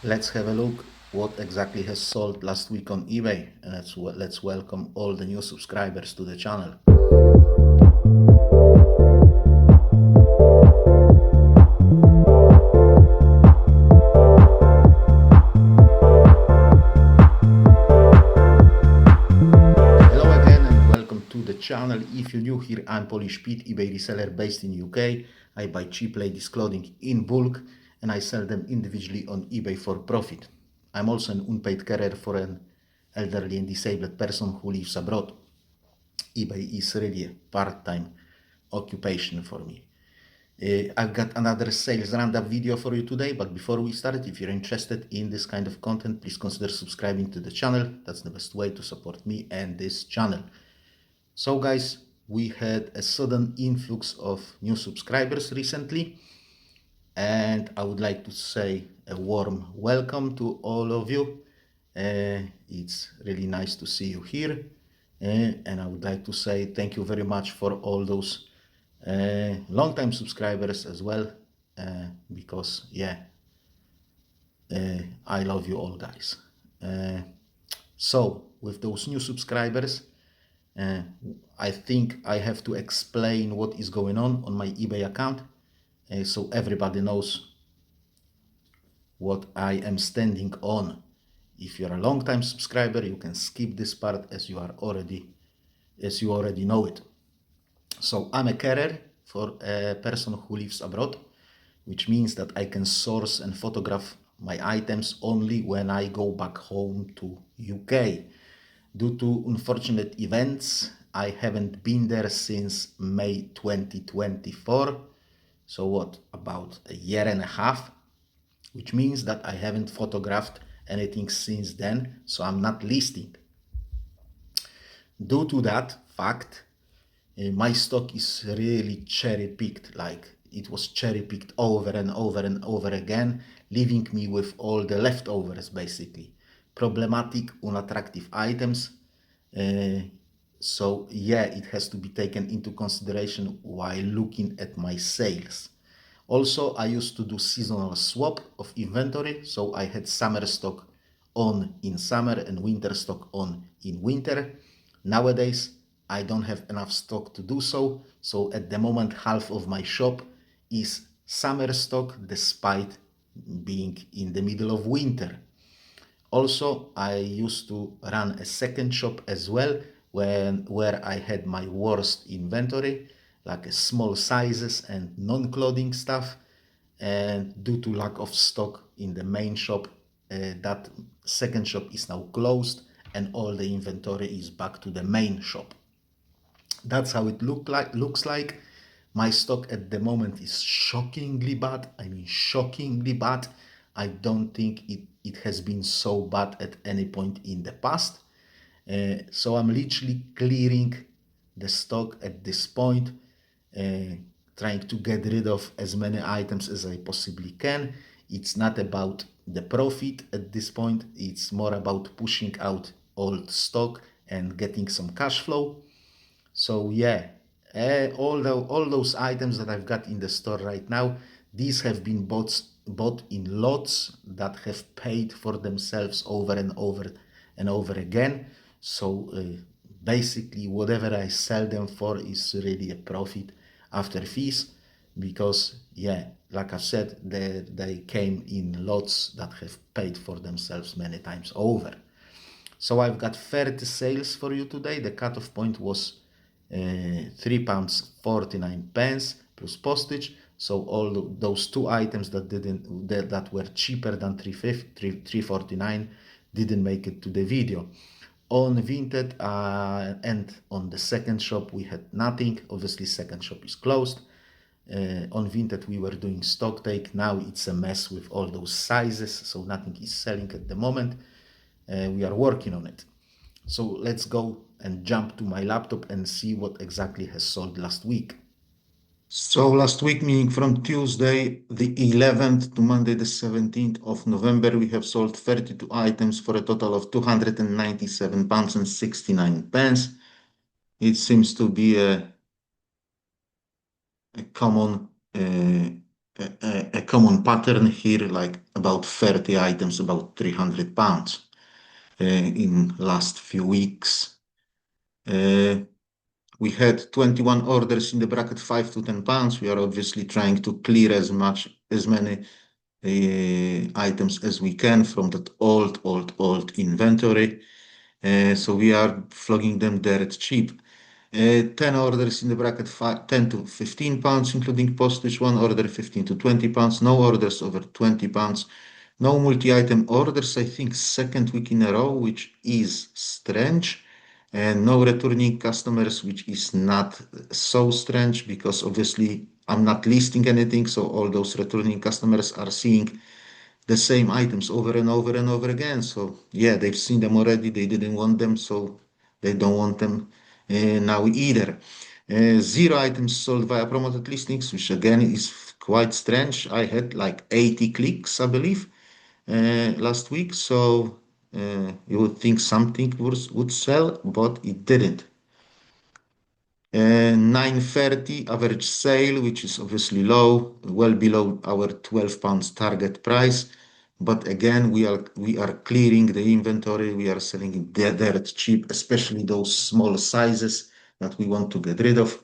Let's have a look what exactly has sold last week on eBay, and let's welcome all the new subscribers to the channel. Hello again and welcome to the channel. If you're new here, I'm Polish Pete, eBay reseller based in UK. I buy cheap ladies clothing in bulk and I sell them individually on eBay for profit. I'm also an unpaid carer for an elderly and disabled person who lives abroad. eBay is really a part-time occupation for me. I've got another sales roundup video for you today, but before we start, if you're interested in this kind of content, please consider subscribing to the channel. That's the best way to support me and this channel. So guys, we had a sudden influx of new subscribers recently, and I would like to say a warm welcome to all of you. It's really nice to see you here, and I would like to say thank you very much for all those long-time subscribers as well, because I love you all, guys. So with those new subscribers, I think I have to explain what is going on my eBay account, so everybody knows what I am standing on. If you're a long-time subscriber, you can skip this part as you already know it. So I'm a carrier for a person who lives abroad, which means that I can source and photograph my items only when I go back home to UK. Due to unfortunate events, I haven't been there since May 2024. So what, about a year and a half, which means that I haven't photographed anything since then, so I'm not listing. Due to that fact, my stock is really cherry-picked, like it was cherry-picked over and over and over again, leaving me with all the leftovers, basically. Problematic, unattractive items. So yeah, it has to be taken into consideration while looking at my sales. Also, I used to do seasonal swap of inventory, so I had summer stock on in summer and winter stock on in winter. Nowadays, I don't have enough stock to do so, so at the moment half of my shop is summer stock despite being in the middle of winter. Also, I used to run a second shop as well, where I had my worst inventory, like small sizes and non-clothing stuff. And due to lack of stock in the main shop, that second shop is now closed and all the inventory is back to the main shop. That's how it looks like. My stock at the moment is shockingly bad. I mean, shockingly bad. I don't think it has been so bad at any point in the past. So I'm literally clearing the stock at this point, trying to get rid of as many items as I possibly can. It's not about the profit at this point. It's more about pushing out old stock and getting some cash flow. So yeah, all those items that I've got in the store right now, these have been bought in lots that have paid for themselves over and over again. So basically, whatever I sell them for is really a profit after fees, because yeah, like I said, they came in lots that have paid for themselves many times over. So I've got 30 sales for you today. The cutoff point was £3.49 plus postage. So all those two items that were cheaper than £3.49 didn't make it to the video. On Vinted and on the second shop we had nothing. Obviously second shop is closed. On Vinted we were doing stock take. Now it's a mess with all those sizes, so nothing is selling at the moment. We are working on it. So let's go and jump to my laptop and see what exactly has sold last week. So last week, meaning from Tuesday the 11th to Monday the 17th of November, we have sold 32 items for a total of £297.69. It seems to be a common a common pattern here, like about 30 items, about £300 in last few weeks. We had 21 orders in the bracket 5 to £10. We are obviously trying to clear as many items as we can from that old inventory. So we are flogging them dirt cheap. 10 orders in the bracket 10 to £15, including postage. One order 15 to £20. No orders over £20. No multi-item orders, I think second week in a row, which is strange. And no returning customers, which is not so strange because obviously I'm not listing anything. So all those returning customers are seeing the same items over and over and over again. So yeah, they've seen them already. They didn't want them, so they don't want them now either. Zero items sold via promoted listings, which again is quite strange. I had like 80 clicks, I believe, last week. So you would think something would sell, but it didn't. 930 average sale, which is obviously low, well below our £12 target price. But again, we are clearing the inventory. We are selling it dirt cheap, especially those small sizes that we want to get rid of.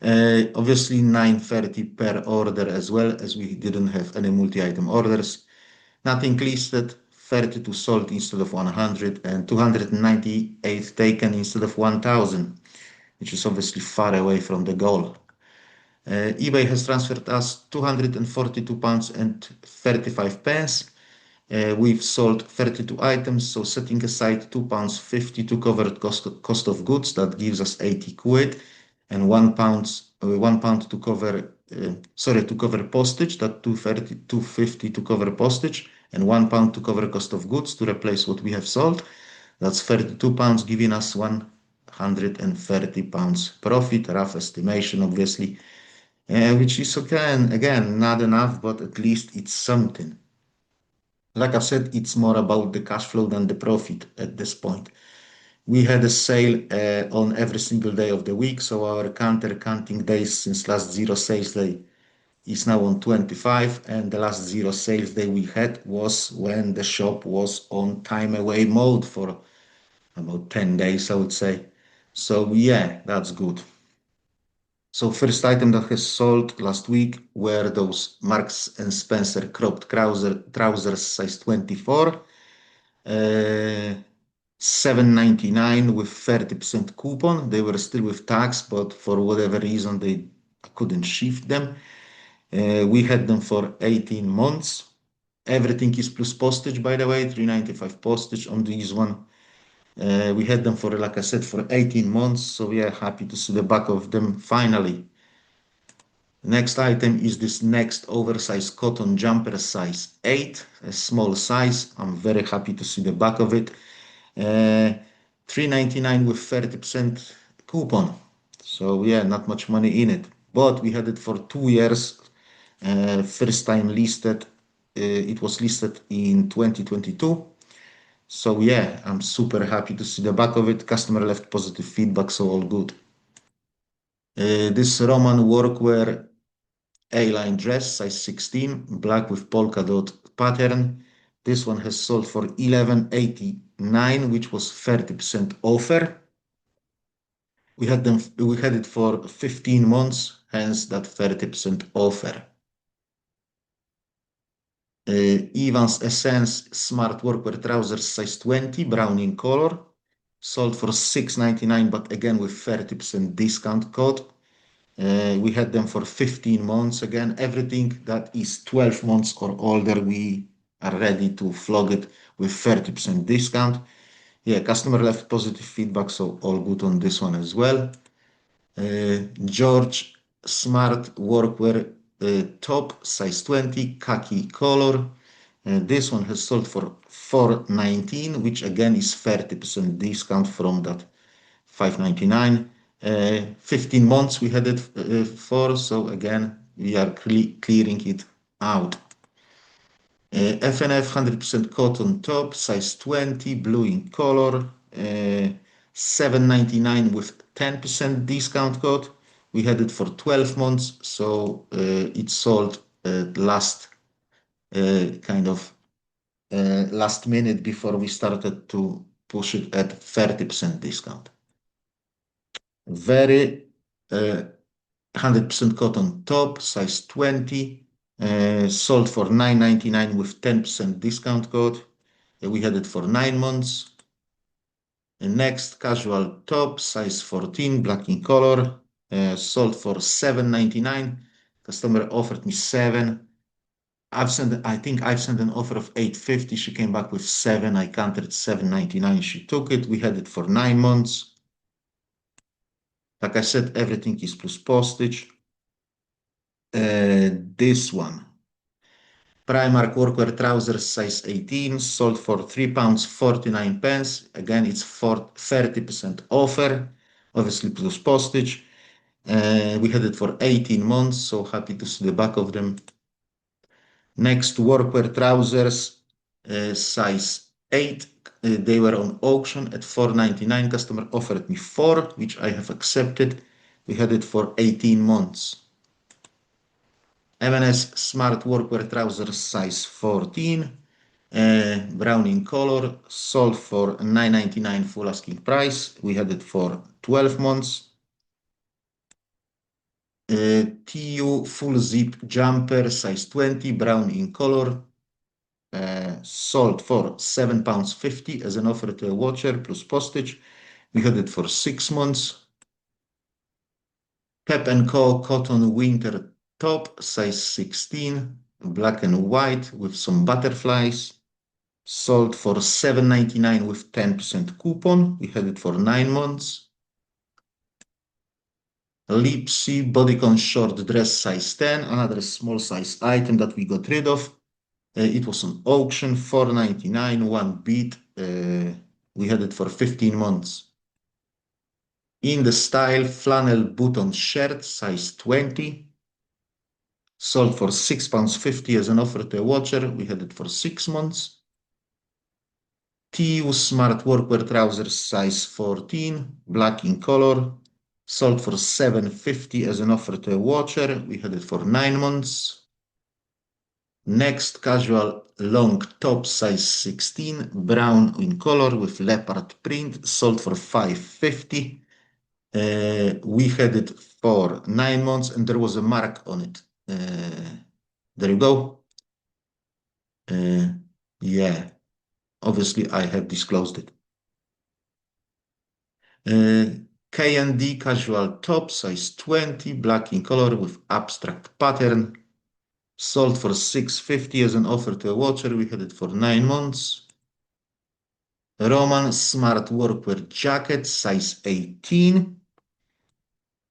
Obviously 930 per order as well, as we didn't have any multi-item orders. Nothing listed, 32 sold instead of 100, and 298 taken instead of 1000, which is obviously far away from the goal. eBay has transferred us £242 and 35 pence. We've sold 32 items, so setting aside £2.50 to cover cost of goods, that gives us 80 quid, and £1 to cover, to cover postage, that 2.50 to cover postage, and £1 to cover cost of goods to replace what we have sold. That's £32, giving us £130 profit, rough estimation, obviously, which is again, not enough, but at least it's something. Like I said, it's more about the cash flow than the profit at this point. We had a sale on every single day of the week, so our counting days since last zero sales day is now on 25, and the last zero sales day we had was when the shop was on time away mode for about 10 days, I would say. So yeah, that's good. So first item that has sold last week were those Marks and Spencer cropped trousers size 24. 7.99 with 30% coupon. They were still with tax, but for whatever reason they couldn't shift them. We had them for 18 months. Everything is plus postage, by the way, 3.95 postage on this one. We had them for, like I said, for 18 months, so we are happy to see the back of them finally. Next item is this next oversized cotton jumper size 8, a small size. I'm very happy to see the back of it. 3.99 with 30% coupon. So yeah, not much money in it. But we had it for 2 years. First time listed. It was listed in 2022. So yeah, I'm super happy to see the back of it. Customer left positive feedback, so all good. This Roman workwear A-line dress, size 16, black with polka dot pattern. This one has sold for 11.89, which was 30% offer. We had it for 15 months, hence that 30% offer. Evans Essence Smart Workwear Trousers size 20, brown in color, sold for 6.99, but again with 30% discount code. We had them for 15 months. Again, everything that is 12 months or older, we are ready to flog it with 30% discount. Yeah, customer left positive feedback, so all good on this one as well. George Smart Workwear top, size 20, khaki color. This one has sold for 4.19, which again is 30% discount from that 5.99. 15 months we had it for, so again, we are clearing it out. FNF 100% cotton top, size 20, blue in color, 7.99 with 10% discount code. We had it for 12 months, so it sold last last minute before we started to push it at 30% discount. Very 100% cotton top, size 20, sold for $9.99 with 10% discount code. We had it for 9 months. Next, casual top, size 14, black in color, sold for $7.99. Customer offered me 7. I think I've sent an offer of $8.50. She came back with 7. I countered $7.99. She took it. We had it for 9 months. Like I said, everything is plus postage. This one, Primark workwear trousers, size 18, sold for £3.49. Again, it's for 30% offer, obviously plus postage. We had it for 18 months, so happy to see the back of them. Next, workwear trousers, size 8. They were on auction at $4.99. Customer offered me 4, which I have accepted. We had it for 18 months. M&S Smart Workwear Trousers, size 14. Brown in color, sold for $9.99 full asking price. We had it for 12 months. TU full zip jumper, size 20, brown in color, sold for £7.50 as an offer to a watcher plus postage. We had it for 6 months. Pep & Co. cotton winter top, size 16, black and white with some butterflies. Sold for $7.99 with 10% coupon. We had it for 9 months. Lipsy bodycon short dress, size 10, another small size item that we got rid of. It was on auction, $4.99, 1 bid. We had it for 15 months. In the style, flannel button shirt, size 20. Sold for £6.50 as an offer to a watcher. We had it for 6 months. TU Smart Workwear Trousers, size 14, black in color. Sold for $7.50 as an offer to a watcher. We had it for 9 months. Next, casual long top, size 16, brown in color with leopard print. Sold for $5.50. We had it for 9 months and there was a mark on it. There you go. Yeah, obviously I have disclosed it. K&D casual top, size 20, black in color with abstract pattern. Sold for $6.50 as an offer to a watcher. We had it for 9 months. Roman smart workwear jacket, size 18.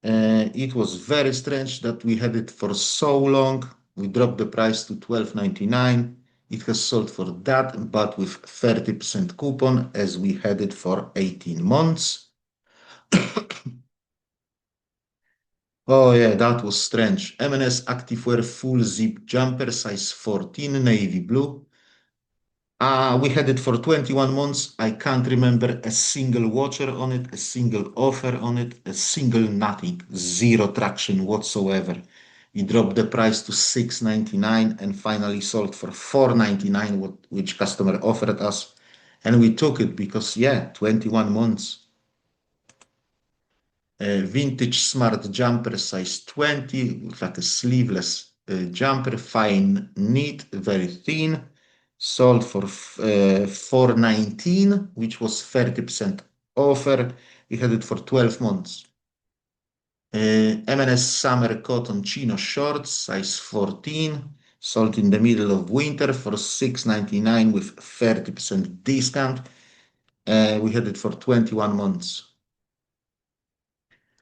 It was very strange that we had it for so long. We dropped the price to $12.99. It has sold for that, but with 30% coupon as we had it for 18 months. Oh yeah, that was strange. M&S Activewear full zip jumper, size 14, navy blue. We had it for 21 months. I can't remember a single watcher on it, a single offer on it, a single nothing, zero traction whatsoever. We dropped the price to $6.99 and finally sold for $4.99, which customer offered us. And we took it because, yeah, 21 months. Vintage smart jumper, size 20, looks like a sleeveless jumper, fine knit, very thin. Sold for $4.19, which was 30% offer. We had it for 12 months. M&S summer cotton chino shorts, size 14, sold in the middle of winter for $6.99 with 30% discount. We had it for 21 months.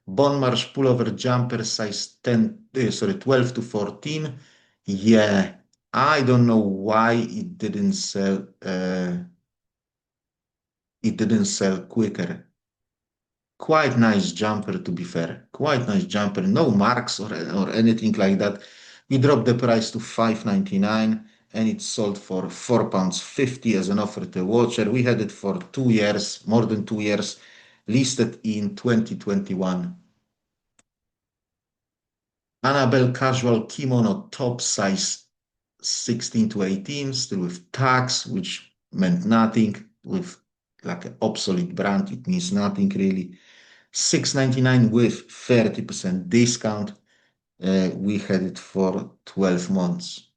Bon Marsh pullover jumper, size 12 to 14. Yeah, I don't know why it didn't sell. It didn't sell quicker. Quite nice jumper, to be fair. Quite nice jumper. No marks or anything like that. We dropped the price to $5.99 and it sold for £4.50 as an offer to a watcher. We had it for 2 years, more than 2 years, listed in 2021. Annabelle casual kimono top size 16 to 18, still with tags, which meant nothing, with like an obsolete brand, it means nothing really. $6.99 with 30% discount. We had it for 12 months.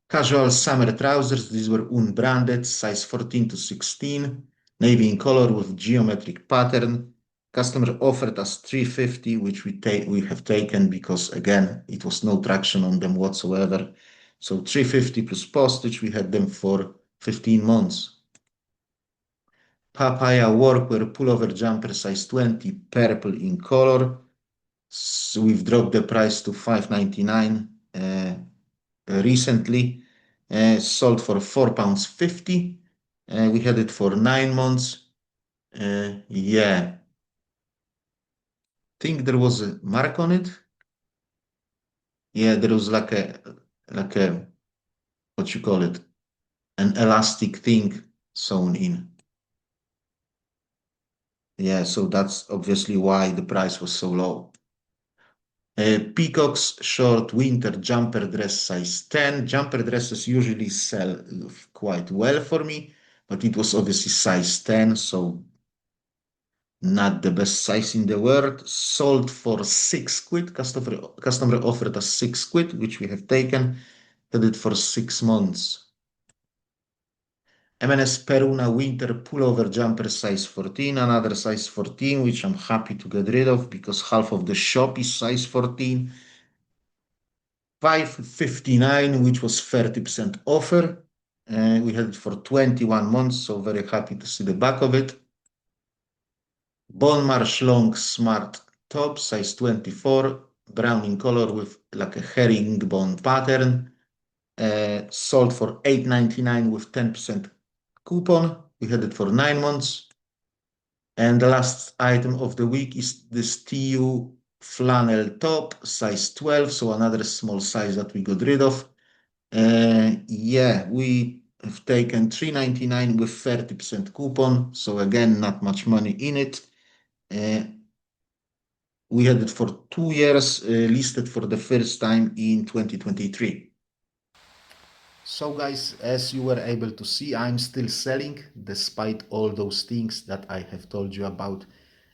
Casual summer trousers, these were unbranded, size 14 to 16, navy in color with geometric pattern. Customer offered us $350, which we have taken because again, it was no traction on them whatsoever. So $350 plus postage, we had them for 15 months. Papaya workwear pullover jumper size 20, purple in color. So we've dropped the price to $5.99 recently. Sold for £4.50. We had it for 9 months. Yeah, think there was a mark on it. Yeah, there was like a what you call it, an elastic thing sewn in. Yeah, so that's obviously why the price was so low. Peacock's short winter jumper dress size 10. Jumper dresses usually sell quite well for me, but it was obviously size 10, so not the best size in the world. Sold for 6 quid. Customer offered us 6 quid, which we have taken. Did it for 6 months. M&S Peruna winter pullover jumper size 14, another size 14, which I'm happy to get rid of because half of the shop is size 14. $5.59, which was 30% offer. We had it for 21 months, so very happy to see the back of it. Bon Marsh long smart top, size 24, brown in color with like a herringbone pattern. Sold for $8.99 with 10% coupon. We had it for 9 months. And the last item of the week is this TU flannel top, size 12, so another small size that we got rid of. Yeah, we have taken $3.99 with 30% coupon, so again, not much money in it. We had it for 2 years, listed for the first time in 2023. So guys, as you were able to see, I'm still selling despite all those things that I have told you about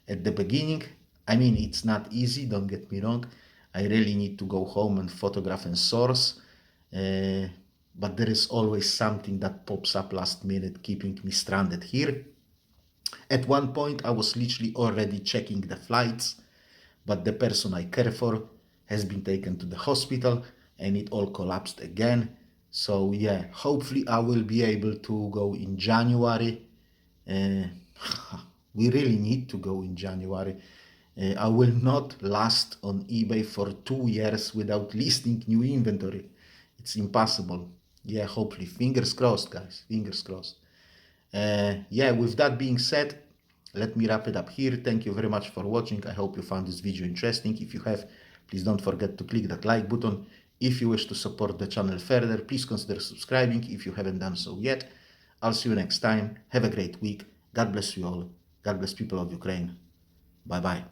at the beginning. I mean, it's not easy, don't get me wrong. I really need to go home and photograph and source. Uh, but there is always something that pops up last minute, keeping me stranded here. At one point, I was literally already checking the flights, but the person I care for has been taken to the hospital and it all collapsed again. So yeah, hopefully I will be able to go in January. Uh, we really need to go in January. I will not last on eBay for 2 years without listing new inventory. It's impossible. Yeah, hopefully. Fingers crossed, guys. Fingers crossed. Yeah, with that being said, let me wrap it up here. Thank you very much for watching. I hope you found this video interesting. If you have, please don't forget to click that like button. If you wish to support the channel further, please consider subscribing if you haven't done so yet. I'll see you next time. Have a great week. God bless you all. God bless people of Ukraine. Bye bye.